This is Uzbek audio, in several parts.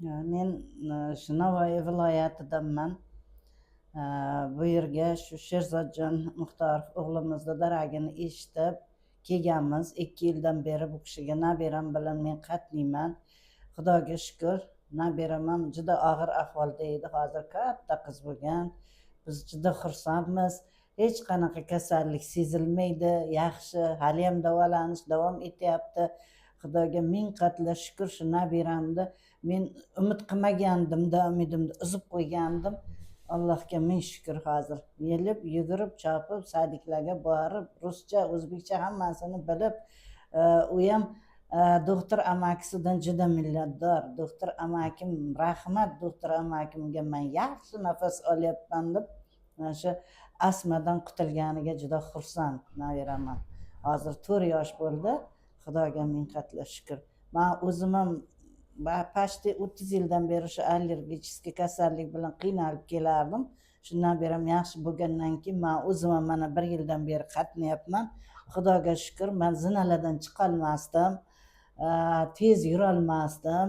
Men shu Navoiy viloyatidanman. Bu yerga shu Sherzodjon Muxtorov o'g'limizni daragini eshitib kelganmiz. 2 yildan beri bu kishiga nabiram bilan men qatnayman. Xudoga shukur, nabiram ham juda og'ir ahvolda edi. Hozir katta qiz bo'lgan. Biz juda xursandmiz. Hech qanaqa kasallik sezilmaydi, yaxshi, hali ham davolanish davom etyapti. Xudoga ming qatla shukur, shu nabiramni men umid qilmagandim-da, umidimni uzib qo'ygandim. Allohga ming shukur, hozir yelib, yugurib, chopib, sadiklarga borib, ruscha, o'zbekcha hammasini bilib, u ham doktor amakisidan juda minnatdor. Doktor amakim, rahmat doktor amakimga, men yaxshi nafas olyapman deb, mana shu astmadan qutulganiga juda xursand nabiraman. Hozir 4 yosh bo'ldi. Xudoga ming qatla shukur. Men o'zim ham почти 30 yildan beri shu allergik kasallik bilan qiynalib kelardim. Shundan beri ham yaxshi bo'lgandan keyin men o'zim ham mana 1 yildan beri qatnayapman. Xudoga shukur, men zinalardan chiqa olmasdim, tez yura olmasdim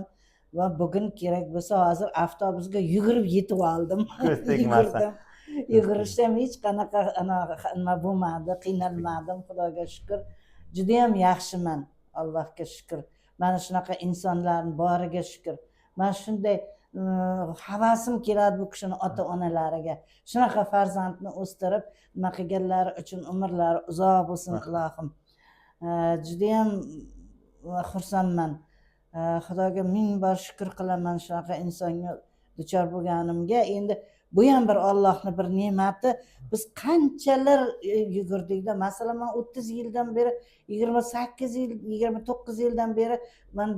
va bugun kerak bo'lsa hozir avtobusga yugurib yetib oldim. Yugurishda ham hech qanaqa nima bo'lmadi, qiynalmadim. Xudoga shukur, juda ham yaxshiman. Allohga shukur. Mana shunaqa insonlarning boriga shukur. Men shunday havasim keladi bu kishini ota-onalariga. Shunaqa farzandni o'stirib, nima qilganlari uchun umrlari uzoq bo'lsin, ilohim. Juda ham xursandman. Xudoga ming bor shukur qilaman shunaqa insonga duchor bo'lganimga. Endi bu ham bir Allohning bir ne'mati. Biz qanchalar yugurdikda, masalan, men 30 yildan beri, 28 yil, 29 yildan beri men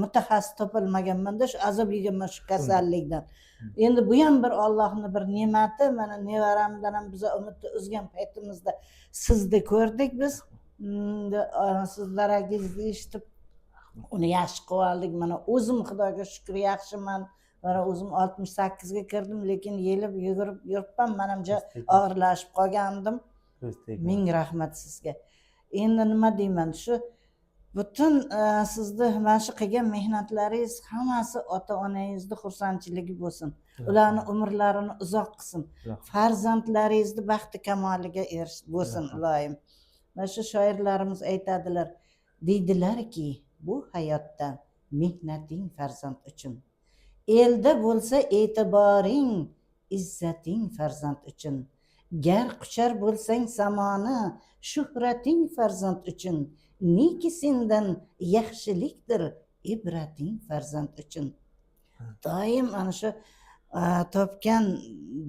mutaxassis topolmaganman-da, shu azob yeganman shu kasallikdan. Endi bu ham bir Allohning bir ne'mati. Mana nevaramdan ham biz umidni uzgan paytimizda sizni ko'rdik biz. Sizlaringizni eshitib uni yaxshi qilib oldik. Mana o'zim Xudoga shukur yaxshiman. Mana o'zim 68 ga kirdim, lekin yelib yugurib yuribman. Men ham og'irlashib qolgandim. Ming rahmat sizga. Endi nima deyman, shu butun sizni mana shu qilgan mehnatlaringiz hammasi ota-onangizni xursandchiligi bo'lsin. Ularning umrlarini uzoq qilsin. Farzandlaringizni baxti kamoliga bo'lsin, ilohim. Mana shu shoirlarimiz aytadilar, deydilarki, bu hayotda mehnating farzand uchun. Elda bo'lsa e'tiboring, izzating farzand uchun. Gar quchar bo'lsang samoni, shuhrating farzand uchun. Neki sendan yaxshilikdir, ibrating farzand uchun. Doim ana shu topgan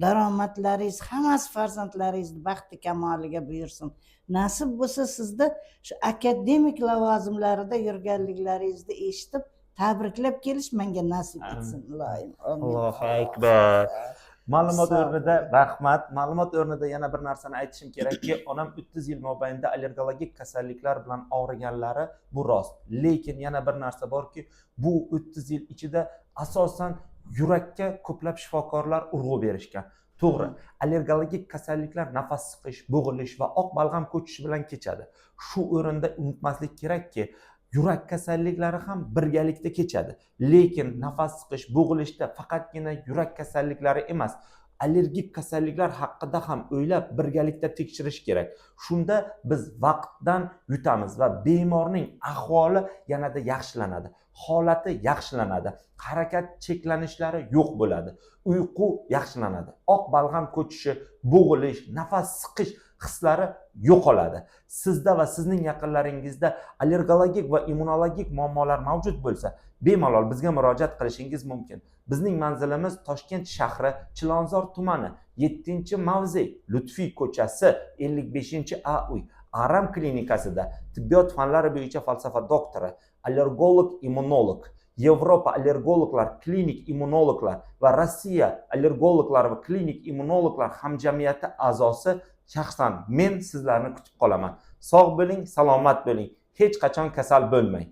daromadlaringiz hammasi farzandlaringizni baxti kamoliga buyursin. Nasib bo'lsa sizda shu akademik lavozimlarida yurganliklaringizni eshitib tabriklab kelish menga nasib etsin, ilohim. Allohu akbar. Ma'lumot o'rnida rahmat. Ma'lumot o'rnida yana bir narsani aytishim kerakki, onam 30 yil mobaynida allergologik kasalliklar bilan og'riganlari bu rost. Lekin yana bir narsa borki, bu 30 yil ichida asosan yurakka ko'plab shifokorlar urg'u berishgan. To'g'ri, allergologik kasalliklar nafas siqish, bo'g'ilish va oq balg'am ko'chishi bilan kechadi. Shu o'rinda unutmaslik kerakki, yurak kasalliklari ham birgalikda kechadi. Lekin nafas siqish, bo'g'ilishda faqatgina yurak kasalliklari emas, allergik kasalliklar haqida ham o'ylab birgalikda tekshirish kerak. Shunda biz vaqtdan yutamiz va bemorning ahvoli yanada yaxshilanadi. Holati yaxshilanadi. Harakat cheklanishlari yo'q bo'ladi. Uyqu yaxshilanadi. Oq balg'am ko'chishi, bo'g'ilish, nafas siqish hislari yo'qoladi. Sizda va sizning yaqinlaringizda allergologik va immunologik muammolar mavjud bo'lsa, bemalol bizga murojaat qilishingiz mumkin. Bizning manzilimiz Toshkent shahri, Chilonzor tumani, 7-mavze, Lutfiy ko'chasi, 55-A uy, Aram klinikasida tibbiyot fanlari bo'yicha falsafa doktori, allergolog, immunolog, Yevropa allergologlar, klinik immunologlar va Rossiya allergologlar va klinik immunologlar hamjamiyati a'zosi shaxsan men sizlarni kutib qolaman. Sog' bo'ling, salomat bo'ling. Hech qachon kasal bo'lmang.